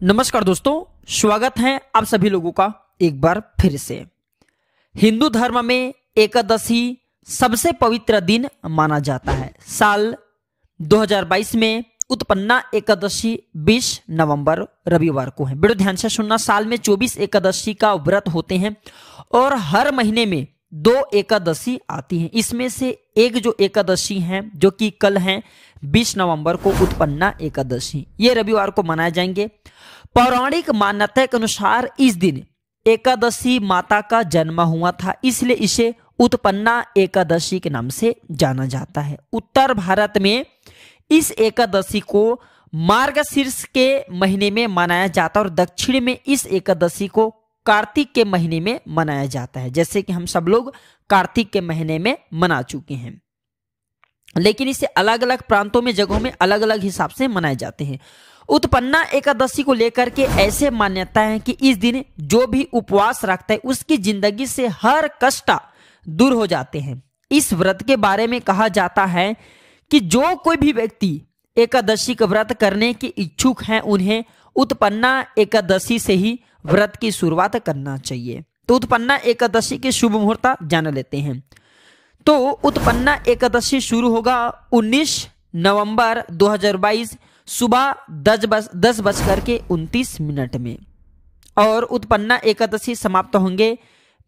नमस्कार दोस्तों, स्वागत है आप सभी लोगों का एक बार फिर से। हिंदू धर्म में एकादशी सबसे पवित्र दिन माना जाता है। साल 2022 में उत्पन्ना एकादशी 20 नवंबर रविवार को है। बड़े ध्यान से सुनना, साल में 24 एकादशी का व्रत होते हैं और हर महीने में 2 एकादशी आती हैं। इसमें से एक जो एकादशी है जो कि कल है 20 नवंबर को उत्पन्ना एकादशी, ये रविवार को मनाए जाएंगे। पौराणिक मान्यता के अनुसार इस दिन एकादशी माता का जन्म हुआ था, इसलिए इसे उत्पन्ना एकादशी के नाम से जाना जाता है। उत्तर भारत में इस एकादशी को मार्गशीर्ष के महीने में मनाया जाता है और दक्षिण में इस एकादशी को कार्तिक के महीने में मनाया जाता है। जैसे कि हम सब लोग कार्तिक के महीने में मना चुके हैं, लेकिन इसे अलग अलग प्रांतों में, जगहों में अलग अलग हिसाब से मनाए जाते हैं। उत्पन्ना एकादशी को लेकर के ऐसे मान्यता है कि इस दिन जो भी उपवास रखता है उसकी जिंदगी से हर कष्ट दूर हो जाते हैं। इस व्रत के बारे में कहा जाता है कि जो कोई भी व्यक्ति एकादशी का व्रत करने के इच्छुक हैं उन्हें उत्पन्ना एकादशी से ही व्रत की शुरुआत करना चाहिए। तो उत्पन्ना एकादशी के शुभ मुहूर्त जान लेते हैं। तो उत्पन्ना एकादशी शुरू होगा 19 नवंबर 2022 सुबह 10:29 में और उत्पन्ना एकादशी समाप्त होंगे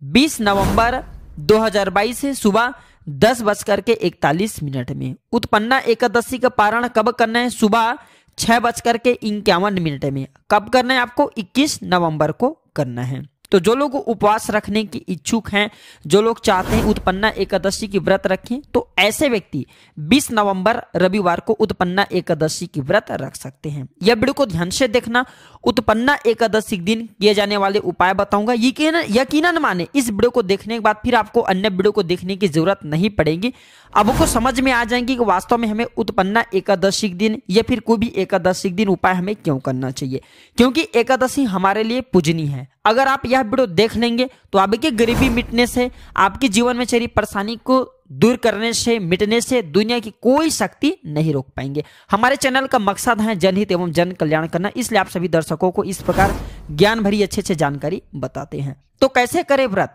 20 नवंबर 2022 सुबह 10:41 में। उत्पन्ना एकादशी का पारण कब करना है? सुबह 6:51 में। कब करना है आपको? 21 नवंबर को करना है। तो जो लोग उपवास रखने की इच्छुक हैं, जो लोग चाहते हैं उत्पन्ना एकादशी की व्रत रखें, तो ऐसे व्यक्ति 20 नवंबर रविवार को उत्पन्ना एकादशी की व्रत रख सकते हैं। यह वीडियो को ध्यान से देखना। उत्पन्ना एकादशी के दिन किए जाने वाले उपाय बताऊंगा। यकीनन माने इस वीडियो को देखने के बाद फिर आपको अन्य वीडियो को देखने की जरूरत नहीं पड़ेगी। अब आपको समझ में आ जाएंगे कि वास्तव में हमें उत्पन्ना एकादशी के दिन या फिर कोई भी एकादशी के दिन उपाय हमें क्यों करना चाहिए, क्योंकि एकादशी हमारे लिए पूजनीय है। अगर आप यह वीडियो देख लेंगे तो आपकी गरीबी मिटने से, आपके जीवन में चली परेशानी को दूर करने से, मिटने से दुनिया की कोई शक्ति नहीं रोक पाएंगे। हमारे चैनल का मकसद है जनहित एवं जन कल्याण करना, इसलिए आप सभी दर्शकों को इस प्रकार ज्ञान भरी अच्छे जानकारी बताते हैं। तो कैसे करें व्रत?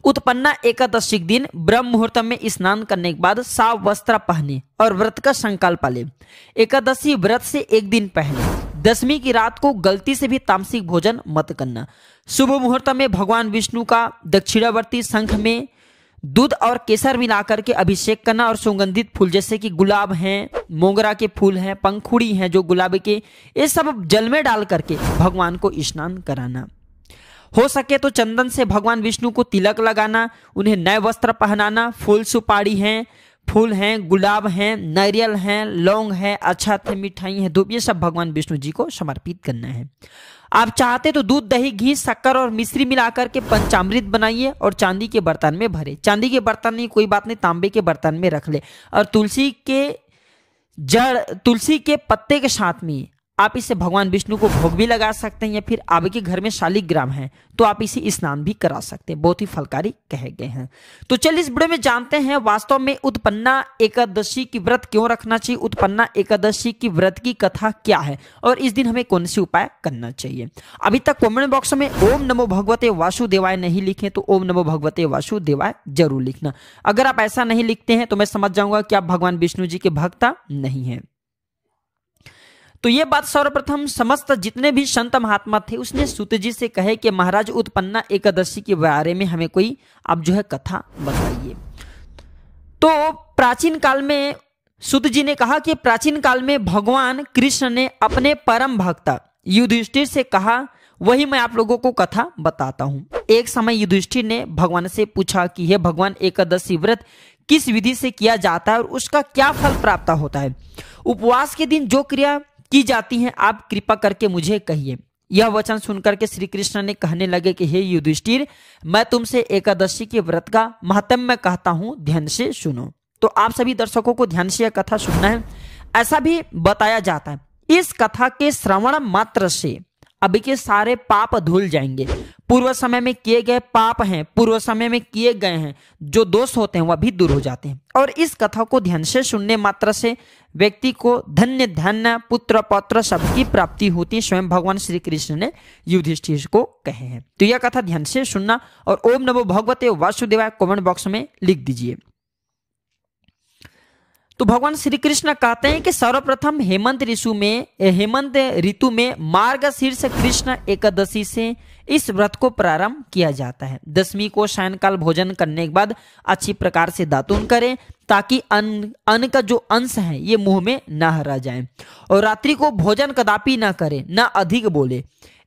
उत्पन्ना एकादशी के दिन ब्रह्म मुहूर्त में स्नान करने के बाद साफ वस्त्र पहने और व्रत का संकल्प ले। एकादशी व्रत से एक दिन पहले 10वीं की रात को गलती से भी तामसिक भोजन मत करना। शुभ मुहूर्त में भगवान विष्णु का दक्षिणावर्ती शंख में दूध और केसर मिलाकर के अभिषेक करना और सुगंधित फूल जैसे कि गुलाब हैं, मोगरा के फूल हैं, पंखुड़ी हैं जो गुलाब के, ये सब जल में डाल करके भगवान को स्नान कराना। हो सके तो चंदन से भगवान विष्णु को तिलक लगाना, उन्हें नए वस्त्र पहनाना। फूल सुपारी हैं, फूल हैं, गुलाब हैं, नारियल हैं, लौंग है, अक्षत है, मिठाई है, धूप, ये सब भगवान विष्णु जी को समर्पित करना है। आप चाहते तो दूध, दही, घी, शक्कर और मिश्री मिलाकर के पंचामृत बनाइए और चांदी के बर्तन में भरे। चांदी के बर्तन नहीं, कोई बात नहीं, तांबे के बर्तन में रख ले और तुलसी के पत्ते के साथ में आप इसे भगवान विष्णु को भोग भी लगा सकते हैं, या फिर आपके घर में शालिग्राम है तो आप इसे स्नान भी करा सकते हैं। बहुत ही फलकारी कहे गए हैं। तो चलिए इस वीडियो में जानते हैं वास्तव में उत्पन्ना एकादशी की व्रत क्यों रखना चाहिए, उत्पन्ना एकादशी की व्रत की कथा क्या है और इस दिन हमें कौन से उपाय करना चाहिए। अभी तक कमेंट बॉक्स में ओम नमो भगवते वासुदेवाय नहीं लिखे तो ओम नमो भगवते वासुदेवाय जरूर लिखना। अगर आप ऐसा नहीं लिखते हैं तो मैं समझ जाऊंगा कि आप भगवान विष्णु जी के भक्त नहीं है। तो ये बात सर्वप्रथम समस्त जितने भी संत महात्मा थे उसने सूत जी से कहे कि महाराज उत्पन्ना एकादशी के बारे में हमें कोई आप जो है कथा बताइए। तो प्राचीन काल में सूत जी ने कहा कि प्राचीन काल में भगवान कृष्ण ने अपने परम भक्त युधिष्ठिर से कहा, वही मैं आप लोगों को कथा बताता हूं। एक समय युधिष्ठिर ने भगवान से पूछा कि हे भगवान, एकादशी व्रत किस विधि से किया जाता है और उसका क्या फल प्राप्त होता है? उपवास के दिन जो क्रिया की जाती हैं आप कृपा करके मुझे कहिए। यह वचन सुनकर के श्री कृष्ण ने कहने लगे कि हे युधिष्ठिर, मैं तुमसे एकादशी के व्रत का महत्व कहता हूं, ध्यान से सुनो। तो आप सभी दर्शकों को ध्यान से यह कथा सुनना है। ऐसा भी बताया जाता है इस कथा के श्रवण मात्र से अभी के सारे पाप धुल जाएंगे। पूर्व समय में किए गए पाप हैं, पूर्व समय में किए गए हैं जो दोष होते हैं वह भी दूर हो जाते हैं। और इस कथा को ध्यान से सुनने मात्र से व्यक्ति को धन्य धन्य पुत्र पौत्र सबकी प्राप्ति होती है, स्वयं भगवान श्री कृष्ण ने युधिष्ठिर को कहे हैं। तो यह कथा ध्यान से सुनना और ओम नमो भगवते वासुदेवाय कमेंट बॉक्स में लिख दीजिए। तो भगवान श्री कृष्ण कहते हैं कि सर्वप्रथम हेमंत ऋतु में मार्गशीर्ष कृष्ण एकादशी से इस व्रत को प्रारंभ किया जाता है। दशमी को सायंकाल भोजन करने के बाद अच्छी प्रकार से दातुन करें ताकि अन्न का जो अंश है ये मुंह में न रह जाए। और रात्रि को भोजन कदापि न करें, न अधिक बोले।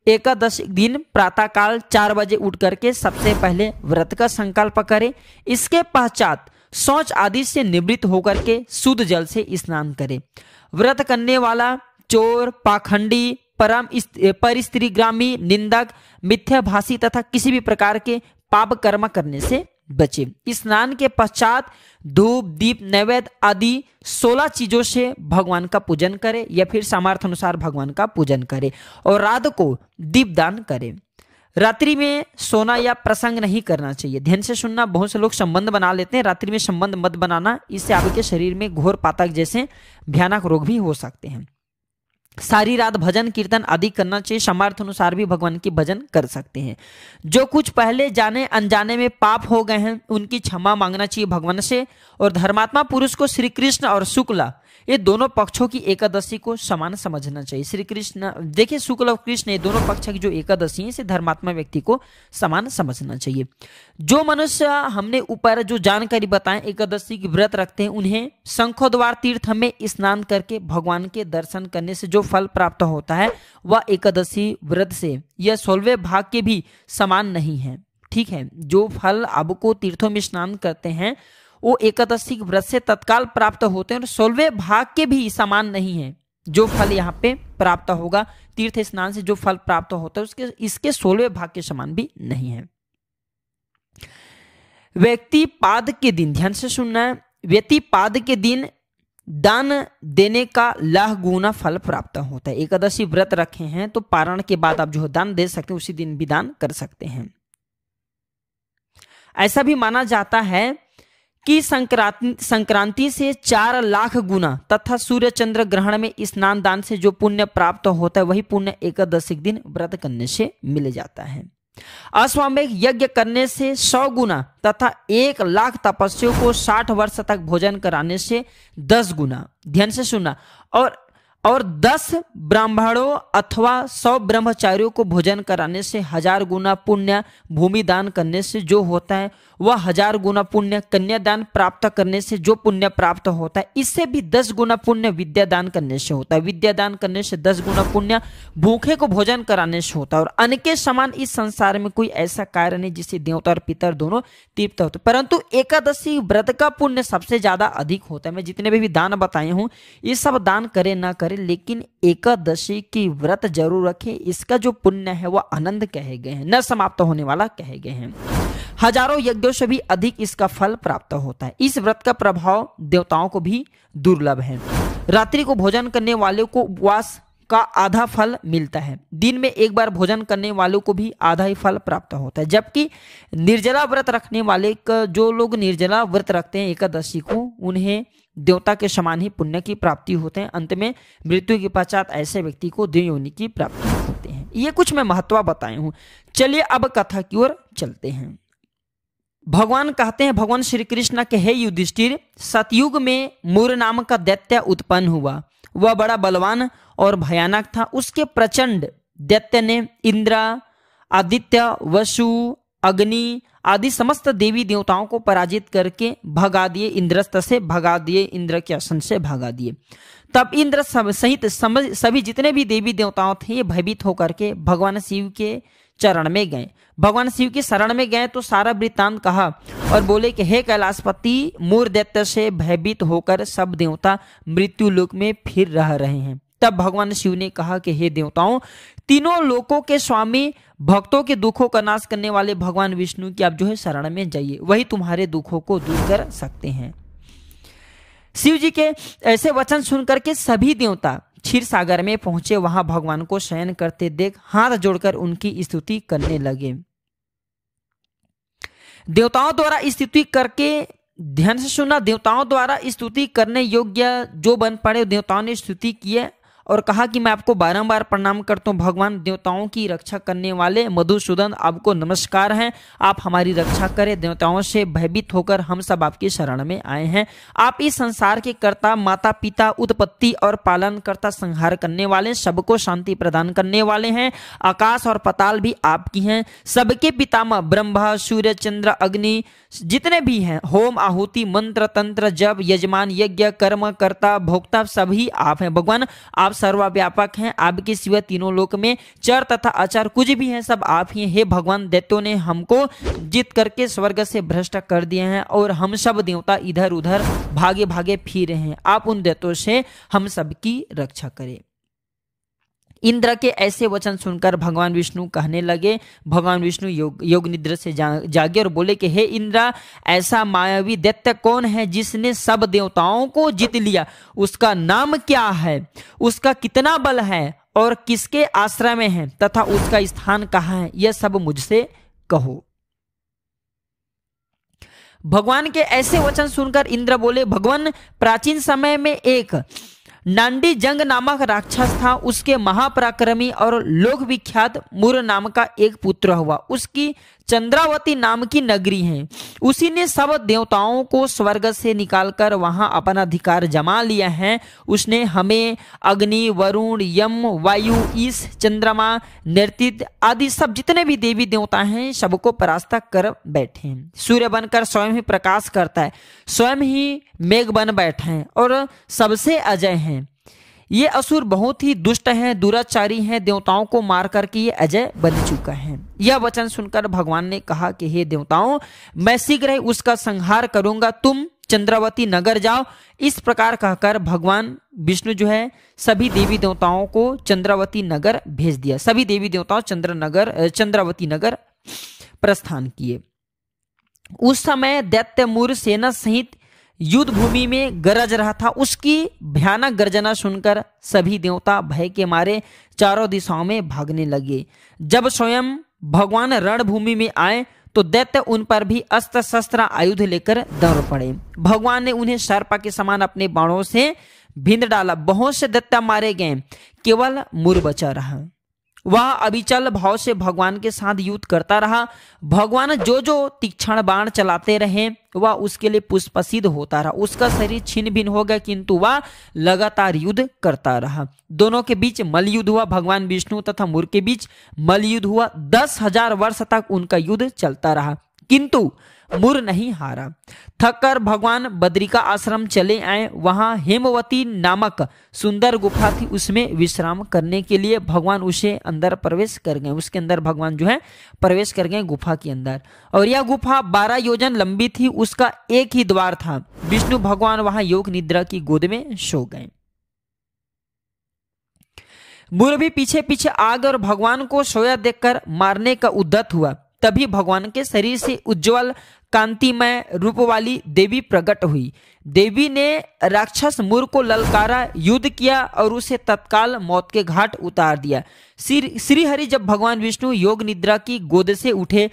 एकादशी दिन प्रातःकाल 4 बजे उठ करके सबसे पहले व्रत का संकल्प करें। इसके पश्चात शौच आदि से निवृत्त होकर के शुद्ध जल से स्नान करे। व्रत करने वाला चोर, पाखंडी, परिस्त्रीग्रामी, निंदक, मिथ्याभाषी तथा किसी भी प्रकार के पाप कर्म करने से बचे। स्नान के पश्चात धूप, दीप, नैवेद्य आदि 16 चीजों से भगवान का पूजन करे या फिर सामर्थ्य अनुसार भगवान का पूजन करे और रात को दीपदान करे। रात्रि में सोना या प्रसंग नहीं करना चाहिए। ध्यान से सुनना, बहुत से लोग संबंध बना लेते हैं, रात्रि में संबंध मत बनाना, इससे आपके शरीर में घोर पातक जैसे भयानक रोग भी हो सकते हैं। सारी रात भजन कीर्तन आदि करना चाहिए, सामर्थ्य अनुसार भी भगवान की भजन कर सकते हैं। जो कुछ पहले जाने अनजाने में पाप हो गए हैं उनकी क्षमा मांगना चाहिए भगवान से। और धर्मात्मा पुरुष को श्री कृष्ण और शुक्ला ये दोनों पक्षों की एकादशी को समान समझना चाहिए। श्री कृष्ण देखिए, शुक्ल और कृष्ण ये दोनों पक्ष की जो एकादशी है इसे धर्मात्मा व्यक्ति को समान समझना चाहिए। जो मनुष्य हमने ऊपर जो जानकारी बताएं एकादशी की व्रत रखते हैं उन्हें शंखोद्वार तीर्थ में स्नान करके भगवान के दर्शन करने से जो फल प्राप्त होता है वह एकादशी व्रत से यह 16वें भाग के भी समान नहीं है। ठीक है, जो फल आपको तीर्थों में स्नान करते हैं वो एकादशी के व्रत से तत्काल प्राप्त होते हैं और 16वें भाग के भी समान नहीं है। जो फल यहाँ पे प्राप्त होगा तीर्थ स्नान से जो फल प्राप्त होता है उसके इसके 16वें भाग के समान भी नहीं है। व्यक्तिपाद के दिन, ध्यान से सुनना है, व्यक्तिपाद के दिन दान देने का लाख गुना फल प्राप्त होता है। एकादशी व्रत रखे हैं तो पारण के बाद आप जो दान दे सकते हैं उसी दिन भी दान कर सकते हैं। ऐसा भी माना जाता है कि संक्रांति से 4 लाख गुना तथा सूर्य चंद्र ग्रहण में स्नान दान से जो पुण्य प्राप्त होता है वही पुण्य एकादशी के दिन व्रत करने से मिल जाता है। अश्वमेध यज्ञ करने से 100 गुना तथा 1 लाख तपस्वियों को 60 वर्ष तक भोजन कराने से 10 गुना, ध्यान से सुनना, और 10 ब्राह्मणों अथवा 100 ब्रह्मचारियों को भोजन कराने से 1000 गुना पुण्य, भूमि दान करने से जो होता है वह 1000 गुना पुण्य, कन्यादान प्राप्त करने से जो पुण्य प्राप्त होता है इससे भी 10 गुना पुण्य विद्या दान करने से होता है। विद्या दान करने से 10 गुना पुण्य भूखे को भोजन कराने से होता है। और अन्न के समान इस संसार में कोई ऐसा कार्य नहीं जिससे देवता और पितर दोनों तृप्त होते, परंतु एकादशी व्रत का पुण्य सबसे ज्यादा अधिक होता है। मैं जितने भी दान बताए हूँ ये सब दान करे ना करे लेकिन एकादशी की व्रत जरूर रखें। इसका जो पुण्य है वह आनंद कहे गए हैं, न समाप्त होने वाला कहे गए हैं। हजारों यज्ञों से भी अधिक इसका फल प्राप्त होता है। इस व्रत का प्रभाव देवताओं को भी दुर्लभ है। रात्रि को भोजन करने वाले को उपवास का आधा फल मिलता है। दिन में एक बार भोजन करने वालों को भी आधा ही फल प्राप्त होता है। जबकि निर्जला व्रत रखने वाले जो लोग निर्जला व्रत रखते हैं एकादशी को उन्हें देवता के समान ही पुण्य की प्राप्ति होते हैं। अंत में मृत्यु के पश्चात ऐसे व्यक्ति को देव योनि की प्राप्ति होते हैं। ये कुछ मैं महत्व बताए हूं। चलिए अब कथा की ओर चलते हैं। भगवान कहते हैं, भगवान श्री कृष्ण के हे युधिष्ठिर, सतयुग में मूर नाम का दैत्य उत्पन्न हुआ। वह बड़ा बलवान और भयानक था। उसके प्रचंड दैत्य ने इंद्र, आदित्य, वसु, अग्नि आदि समस्त देवी देवताओं को पराजित करके भगा दिए, इंद्रस्थ से भगा दिए, इंद्र के आसन से भगा दिए। तब इंद्र सहित सभी जितने भी देवी देवताओं थे ये भयभीत होकर के भगवान शिव के चरण में गए। भगवान शिव के शरण में गए तो सारा वृत्तांत कहा और बोले कि हे कैलाशपति, मूर दैत्य से भयभीत होकर सब देवता मृत्यु लोक में फिर रह रहे हैं। तब भगवान शिव ने कहा कि हे देवताओं, तीनों लोकों के स्वामी, भक्तों के दुखों का नाश करने वाले भगवान विष्णु की आप जो है शरण में जाइए, वही तुम्हारे दुखों को दूर कर सकते हैं। शिव जी के ऐसे वचन सुनकर के सभी देवता क्षीर सागर में पहुंचे, वहां भगवान को शयन करते देख हाथ जोड़कर उनकी स्तुति करने लगे। देवताओं द्वारा स्तुति करके, ध्यान से सुना, देवताओं द्वारा स्तुति करने योग्य जो बन पड़े, देवताओं ने स्तुति की और कहा कि मैं आपको बारंबार प्रणाम करता हूँ भगवान, देवताओं की रक्षा करने वाले मधुसूदन, आपको नमस्कार है, आप हमारी रक्षा करें। देवताओं से भयभीत होकर हम सब आपकी शरण में आए हैं। आप इस संसार के कर्ता, माता पिता, उत्पत्ति और पालन करता, संहार करने वाले, सबको शांति प्रदान करने वाले हैं। आकाश और पाताल भी आपकी हैं। सबके पितामह ब्रह्मा, सूर्य, चंद्र, अग्नि जितने भी हैं, होम, आहुति, मंत्र, तंत्र, जप, यजमान, यज्ञ, कर्म, कर्ता, भोक्ता, सभी आप हैं। भगवान आप सर्वव्यापक हैं। आपके सिवा तीनों लोक में चर तथा अचर कुछ भी हैं, सब आप ही हैं। हे भगवान, दैत्यों ने हमको जीत करके स्वर्ग से भ्रष्ट कर दिए हैं और हम सब देवता इधर उधर भागे भागे फिर रहे हैं। आप उन दैत्यों से हम सबकी रक्षा करें। इंद्र के ऐसे वचन सुनकर भगवान विष्णु कहने लगे, भगवान विष्णु योग निद्रा से जागे और बोले कि हे इंद्र, ऐसा मायावी दैत्य कौन है जिसने सब देवताओं को जीत लिया? उसका नाम क्या है? उसका कितना बल है और किसके आश्रय में है तथा उसका स्थान कहाँ है? यह सब मुझसे कहो। भगवान के ऐसे वचन सुनकर इंद्र बोले, भगवान, प्राचीन समय में एक नांडी जंग नामक राक्षस था। उसके महापराक्रमी और लोक विख्यात मुर नाम का एक पुत्र हुआ। उसकी चंद्रावती नाम की नगरी है। उसी ने सब देवताओं को स्वर्ग से निकालकर वहां अपना अधिकार जमा लिया है। उसने हमें अग्नि, वरुण, यम, वायु, ईश, चंद्रमा, नृत्य आदि सब जितने भी देवी देवता हैं सबको परास्त कर बैठे हैं। सूर्य बनकर स्वयं ही प्रकाश करता है, स्वयं ही मेघ बन बैठे हैं और सबसे अजय हैं। ये असुर बहुत ही दुष्ट हैं, दुराचारी हैं, देवताओं को मार करके ये अजय बन चुका है। यह वचन सुनकर भगवान ने कहा कि हे देवताओं, मैं शीघ्र ही उसका संहार करूंगा, तुम चंद्रावती नगर जाओ। इस प्रकार कहकर भगवान विष्णु जो है सभी देवी देवताओं को चंद्रावती नगर भेज दिया। सभी देवी देवताओं चंद्रावती नगर प्रस्थान किए। उस समय दैत्य मुर सेना सहित युद्ध भूमि में गरज रहा था। उसकी भयानक गर्जना सुनकर सभी देवता भय के मारे चारों दिशाओं में भागने लगे। जब स्वयं भगवान रणभूमि में आए तो दैत्य उन पर भी अस्त्र शस्त्र आयुध लेकर दौड़ पड़े। भगवान ने उन्हें सर्प के समान अपने बाणों से भिंद डाला। बहुत से दैत्य मारे गए, केवल मुर बचा रहा। वह अविचल भाव से भगवान के साथ युद्ध करता रहा। भगवान जो जो तीक्ष्ण बाण चलाते रहे वह उसके लिए पुष्पसिद्ध होता रहा। उसका शरीर छिन्न भिन्न हो गया, किंतु वह लगातार युद्ध करता रहा। दोनों के बीच मल्लयुद्ध हुआ। भगवान विष्णु तथा मुर के बीच मल्लयुद्ध हुआ। 10,000 वर्ष तक उनका युद्ध चलता रहा, किंतु मुर नहीं हारा। थककर भगवान बद्रिका आश्रम चले आए। वहां हेमवती नामक सुंदर गुफा थी, उसमें विश्राम करने के लिए भगवान उसे अंदर प्रवेश कर गए। उसके अंदर भगवान जो है प्रवेश कर गए गुफा के अंदर, और यह गुफा 12 योजन लंबी थी। उसका एक ही द्वार था। विष्णु भगवान वहां योग निद्रा की गोद में सो गए। मुर भी पीछे पीछे आ गए और भगवान को सोया देखकर मारने का उद्यत हुआ। तभी भगवान के शरीर से उज्जवल कांतिमय रूप वाली देवी प्रकट हुई। देवी ने राक्षस मुर को ललकारा, युद्ध किया और उसे तत्काल मौत के घाट उतार दिया। श्री हरि जब भगवान विष्णु योग निद्रा की गोद से उठे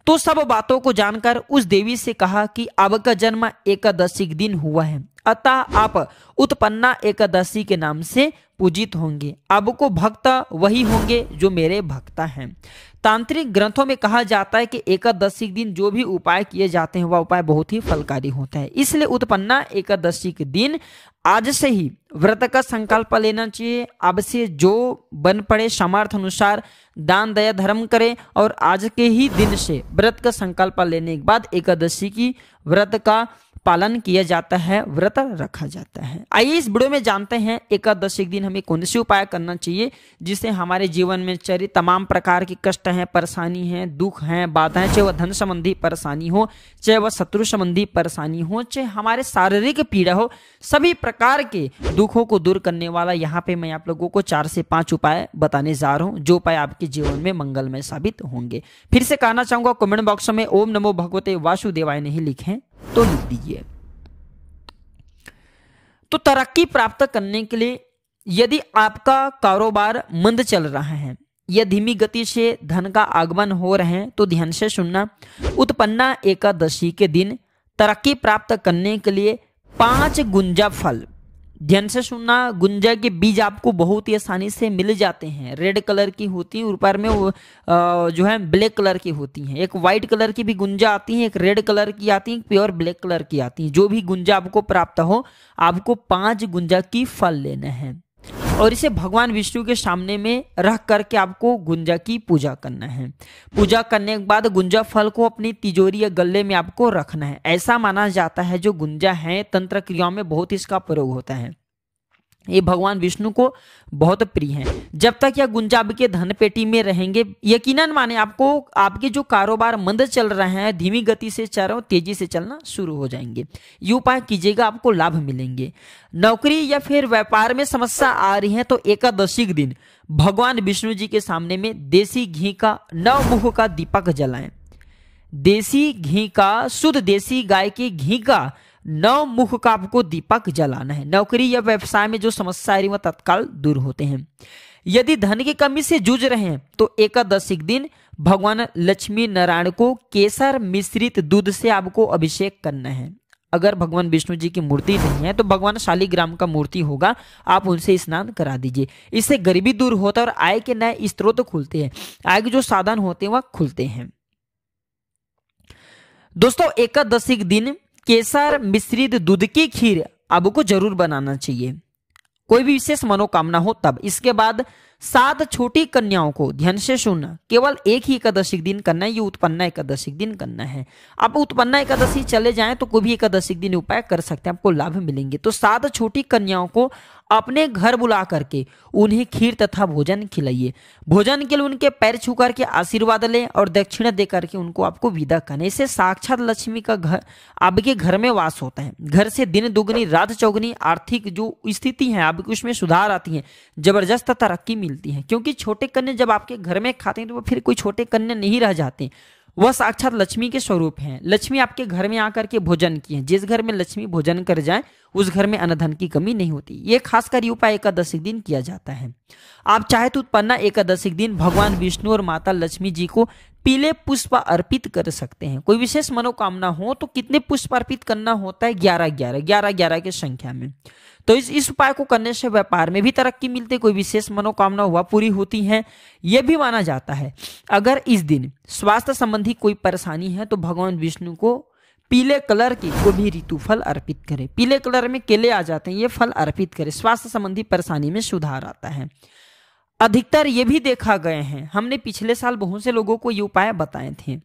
तो सब बातों को जानकर उस देवी से कहा कि आपका जन्म एकादशी के दिन हुआ है, अतः आप उत्पन्ना एकादशी के नाम से पूजित होंगे। आपको भक्त वही होंगे जो मेरे भक्ता हैं। तांत्रिक ग्रंथों में कहा जाता है कि एकादशी के दिन जो भी उपाय किए जाते हैं वह उपाय बहुत ही फलकारी होता है। इसलिए उत्पन्ना एकादशी के दिन आज से ही व्रत का संकल्प लेना चाहिए। अब से जो बन पड़े सामर्थ्य अनुसार दान दया धर्म करें और आज के ही दिन से व्रत का संकल्प लेने के बाद एकादशी की व्रत का पालन किया जाता है, व्रत रखा जाता है। आइए इस वीडियो में जानते हैं एकादशी के दिन हमें कौन से उपाय करना चाहिए जिससे हमारे जीवन में चले तमाम प्रकार की कष्ट हैं, परेशानी हैं, दुख हैं, बाधाएं, चाहे वह धन संबंधी परेशानी हो, चाहे वह शत्रु संबंधी परेशानी हो, चाहे हमारे शारीरिक पीड़ा हो, सभी प्रकार के दुखों को दूर करने वाला यहाँ पे मैं आप लोगों को 4 से 5 उपाय बताने जा रहा हूँ जो उपाय आपके जीवन में मंगलमय साबित होंगे। फिर से कहना चाहूंगा कमेंट बॉक्स में ओम नमो भगवते वासुदेवाय नहीं लिखें तो लिख दीजिए। तो तरक्की प्राप्त करने के लिए यदि आपका कारोबार मंद चल रहा है या धीमी गति से धन का आगमन हो रहे हैं तो ध्यान से सुनना। उत्पन्ना एकादशी के दिन तरक्की प्राप्त करने के लिए 5 गुंजा फल, ध्यान से सुनना। गुंजा के बीज आपको बहुत ही आसानी से मिल जाते हैं। रेड कलर की होती है, ऊपर में वो जो है ब्लैक कलर की होती हैं। एक वाइट कलर की भी गुंजा आती है, एक रेड कलर की आती है, एक प्योर ब्लैक कलर की आती है। जो भी गुंजा आपको प्राप्त हो, आपको 5 गुंजा की फल लेना है और इसे भगवान विष्णु के सामने में रख करके आपको गुंजा की पूजा करना है। पूजा करने के बाद गुंजा फल को अपनी तिजोरी या गले में आपको रखना है। ऐसा माना जाता है जो गुंजा है तंत्र क्रियाओं में बहुत इसका प्रयोग होता है। ये भगवान विष्णु को बहुत प्रिय है। जब तक यह गुंजा आपके धन पेटी में रहेंगे, यकीनन माने आपको आपके जो कारोबार मंद चल रहे हैं, धीमी गति से चल रहे हो, तेजी से चलना शुरू हो जाएंगे। ये उपाय कीजिएगा, आपको लाभ मिलेंगे। नौकरी या फिर व्यापार में समस्या आ रही है तो एकादशी के दिन भगवान विष्णु जी के सामने में देसी घी का 9 मुख का दीपक जलाएं। देसी घी का, शुद्ध देसी गाय के घी का 9 मुख का आपको दीपक जलाना है। नौकरी या व्यवसाय में जो समस्या आ रही है वह तत्काल दूर होते हैं। यदि धन की कमी से जूझ रहे हैं तो एकादशी के दिन भगवान लक्ष्मी नारायण को केसर मिश्रित दूध से आपको अभिषेक करना है। अगर भगवान विष्णु जी की मूर्ति नहीं है तो भगवान शालिग्राम का मूर्ति होगा, आप उनसे स्नान करा दीजिए। इससे गरीबी दूर होता है और आय के नए स्रोत खुलते हैं। आय के जो साधन होते हैं वह खुलते हैं। दोस्तों, एकादशी के दिन केसर मिश्रित दूध की खीर आपको जरूर बनाना चाहिए, कोई भी विशेष मनोकामना हो तब। इसके बाद 7 छोटी कन्याओं को, ध्यान से सुनना, केवल एक ही एकादशी के दिन करना है। ये उत्पन्ना एकादशी के दिन करना है। आप उत्पन्ना एकादशी चले जाएं तो कोई भी एकादशी के दिन उपाय कर सकते हैं, आपको लाभ मिलेंगे। तो 7 छोटी कन्याओं को अपने घर बुला करके उन्हें खीर तथा भोजन खिलाइए। भोजन के लिए उनके पैर छू करके आशीर्वाद लें और दक्षिणा दे करके उनको आपको विदा करना। इससे साक्षात लक्ष्मी का घर आपके घर में वास होता है। घर से दिन दुगनी रात चौगनी आर्थिक जो स्थिति है आपकी उसमें सुधार आती है, जबरदस्त तरक्की मिलती है। क्योंकि छोटे कन्या जब आपके घर में खाते हैं तो वो फिर कोई छोटे कन्या नहीं रह जाते, वह साक्षात लक्ष्मी के स्वरूप हैं। लक्ष्मी आपके घर में आकर के भोजन की है। जिस घर में लक्ष्मी भोजन कर जाए उस घर में अन्न धन की कमी नहीं होती। ये खासकर ये उपाय एकादशी दिन किया जाता है। आप चाहे तो उत्पन्ना एकादशी दिन भगवान विष्णु और माता लक्ष्मी जी को पीले पुष्प अर्पित कर सकते हैं। कोई विशेष मनोकामना हो तो कितने पुष्प अर्पित करना होता है? 11 की संख्या में। तो इस उपाय को करने से व्यापार में भी तरक्की मिलती है, कोई विशेष मनोकामना हुआ पूरी होती है। यह भी माना जाता है अगर इस दिन स्वास्थ्य संबंधी कोई परेशानी है तो भगवान विष्णु को पीले कलर की कोई भी ऋतु फल अर्पित करें। पीले कलर में केले आ जाते हैं, ये फल अर्पित करें, स्वास्थ्य संबंधी परेशानी में सुधार आता है। अधिकतर ये भी देखा गए हैं, हमने पिछले साल बहुत से लोगों को ये उपाय बताए थे।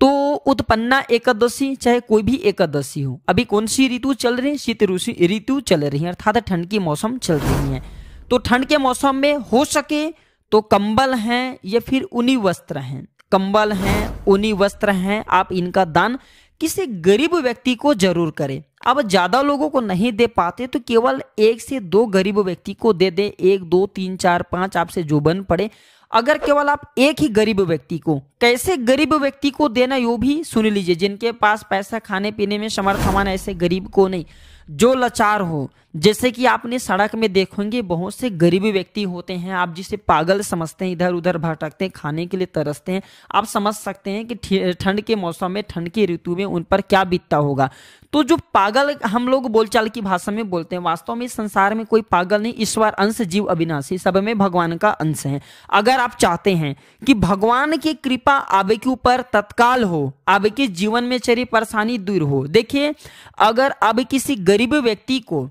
तो उत्पन्ना एकादशी चाहे कोई भी एकादशी हो, अभी कौन सी ऋतु चल रही है? शीत ऋतु चल रही है, अर्थात ठंड की मौसम चल रही है। तो ठंड के मौसम में हो सके तो कंबल हैं या फिर ऊनी वस्त्र हैं, कंबल हैं, ऊनी वस्त्र हैं, आप इनका दान किसी गरीब व्यक्ति को जरूर करें। अब ज्यादा लोगों को नहीं दे पाते तो केवल 1 से 2 गरीब व्यक्ति को दे दे, 1 2 3 4 5 आपसे जो बन पड़े। अगर केवल आप एक ही गरीब व्यक्ति को, कैसे गरीब व्यक्ति को देना यो भी सुन लीजिए। जिनके पास पैसा खाने पीने में समर्थमान, ऐसे गरीब को नहीं, जो लाचार हो। जैसे कि आपने सड़क में देखेंगे बहुत से गरीब व्यक्ति होते हैं, आप जिसे पागल समझते हैं, इधर उधर भटकते हैं, खाने के लिए तरसते हैं। आप समझ सकते हैं कि ठंड के मौसम में, ठंड की ऋतु में उन पर क्या बीतता होगा। तो जो पागल हम लोग बोलचाल की भाषा में बोलते हैं, वास्तव में इस संसार में कोई पागल नहीं, ईश्वर अंश जीव अविनाशी, सब में भगवान का अंश है। अगर आप चाहते हैं कि भगवान की कृपा आपके ऊपर तत्काल हो, आपके जीवन में चली परेशानी दूर हो, देखिए अगर अब किसी गरीब व्यक्ति को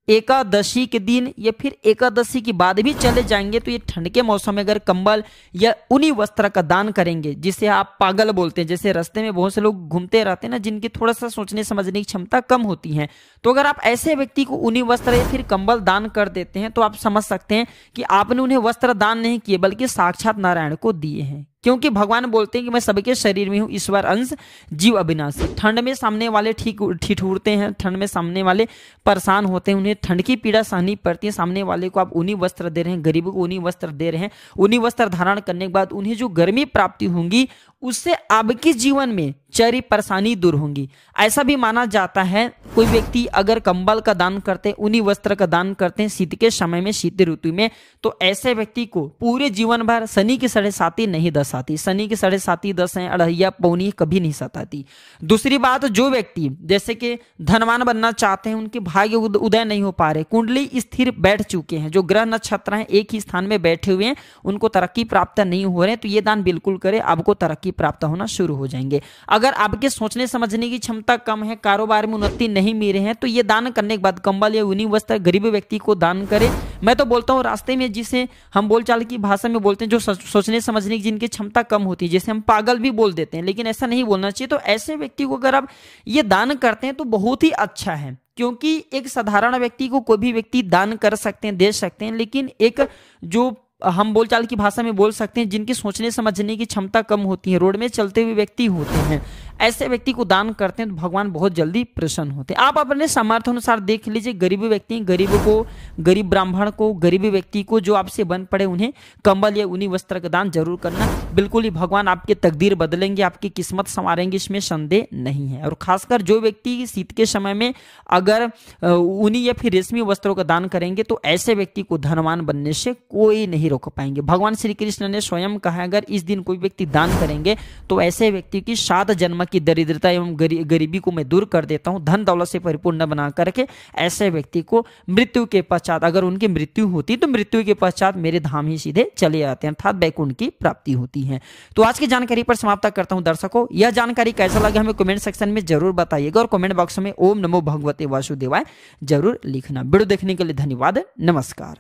एकादशी के दिन या फिर एकादशी के बाद भी चले जाएंगे तो ये ठंड के मौसम में अगर कंबल या ऊनी वस्त्र का दान करेंगे, जिसे आप पागल बोलते हैं, जैसे रास्ते में बहुत से लोग घूमते रहते हैं ना, जिनकी थोड़ा सा सोचने समझने की क्षमता कम होती है, तो अगर आप ऐसे व्यक्ति को ऊनी वस्त्र या फिर कंबल दान कर देते हैं तो आप समझ सकते हैं कि आपने उन्हें वस्त्र दान नहीं किए बल्कि साक्षात नारायण को दिए हैं। क्योंकि भगवान बोलते हैं कि मैं सबके शरीर में हूँ, ईश्वर अंश जीव अविनाशी। ठंड में सामने वाले ठिठुरते हैं, ठंड में सामने वाले परेशान होते हैं, उन्हें ठंड की पीड़ा सहनी पड़ती है। सामने वाले को आप ऊनी वस्त्र दे रहे हैं, गरीबों को ऊनी वस्त्र दे रहे हैं। ऊनी वस्त्र धारण करने के बाद उन्हें जो गर्मी प्राप्ति होंगी उससे आपके जीवन में सारी परेशानी दूर होंगी। ऐसा भी माना जाता है कोई व्यक्ति अगर कंबल का दान करते हैं, ऊनी वस्त्र का दान करते हैं शीत के समय में, शीत ऋतु में, तो ऐसे व्यक्ति को पूरे जीवन भर शनि की 7.5 नहीं दस आती। शनि की 7.5 10 है, अढ़ैया पौनी कभी नहीं सताती। दूसरी बात, जो व्यक्ति जैसे कि धनवान बनना चाहते हैं, उनके भाग्य उदय नहीं हो पा रहे, कुंडली स्थिर बैठ चुके हैं, जो ग्रह नक्षत्र हैं एक ही स्थान में बैठे हुए हैं, उनको तरक्की प्राप्त नहीं हो रहे, तो ये दान बिल्कुल करें, आपको तरक्की प्राप्त होना शुरू हो जाएंगे। अगर आपके सोचने समझने की क्षमता कम है, कारोबार में उन्नति नहीं मिल रहे हैं, तो ये दान करने के बाद कंबल या ऊनी वस्त्र गरीब व्यक्ति को दान करें। मैं तो बोलता हूँ रास्ते में, जिसे हम बोलचाल की भाषा में बोलते हैं, जो सोचने समझने की जिनकी क्षमता कम होती है, जैसे हम पागल भी बोल देते हैं, लेकिन ऐसा नहीं बोलना चाहिए। तो ऐसे व्यक्ति को अगर आप ये दान करते हैं तो बहुत ही अच्छा है, क्योंकि एक साधारण व्यक्ति को कोई भी व्यक्ति दान कर सकते हैं, दे सकते हैं, लेकिन एक जो हम बोलचाल की भाषा में बोल सकते हैं, जिनकी सोचने समझने की क्षमता कम होती है, रोड में चलते हुए व्यक्ति होते हैं, ऐसे व्यक्ति को दान करते हैं तो भगवान बहुत जल्दी प्रसन्न होते हैं। आप अपने सामर्थ्य अनुसार देख लीजिए, गरीब व्यक्ति, गरीब को, गरीब ब्राह्मण को, गरीब व्यक्ति को जो आपसे बन पड़े, उन्हें कंबल या ऊनी वस्त्र का दान जरूर करना। बिल्कुल ही भगवान आपके तकदीर बदलेंगे, आपकी किस्मत संवारेंगे, इसमें संदेह नहीं है। और खासकर जो व्यक्ति शीत के समय में अगर ऊनी या फिर रेशमी वस्त्रों का दान करेंगे, तो ऐसे व्यक्ति को धनवान बनने से कोई नहीं रोक पाएंगे। भगवान श्री कृष्ण ने स्वयं कहा, अगर इस दिन कोई व्यक्ति दान करेंगे तो ऐसे व्यक्ति की 7 जन्म की दरिद्रता एवं गरीबी को मैं दूर कर देता हूं, धन दौलत से परिपूर्ण बना करके ऐसे व्यक्ति को मृत्यु के पश्चात, अगर उनकी मृत्यु होती तो मृत्यु के पश्चात मेरे धाम ही सीधे चले आते हैं, अर्थात वैकुंठ की प्राप्ति होती है। तो आज की जानकारी पर समाप्त करता हूं दर्शकों। यह जानकारी कैसा लगा हमें कमेंट सेक्शन में जरूर बताइएगा, और कमेंट बॉक्स में ओम नमो भगवते वासुदेवाय जरूर लिखना। वीडियो देखने के लिए धन्यवाद, नमस्कार।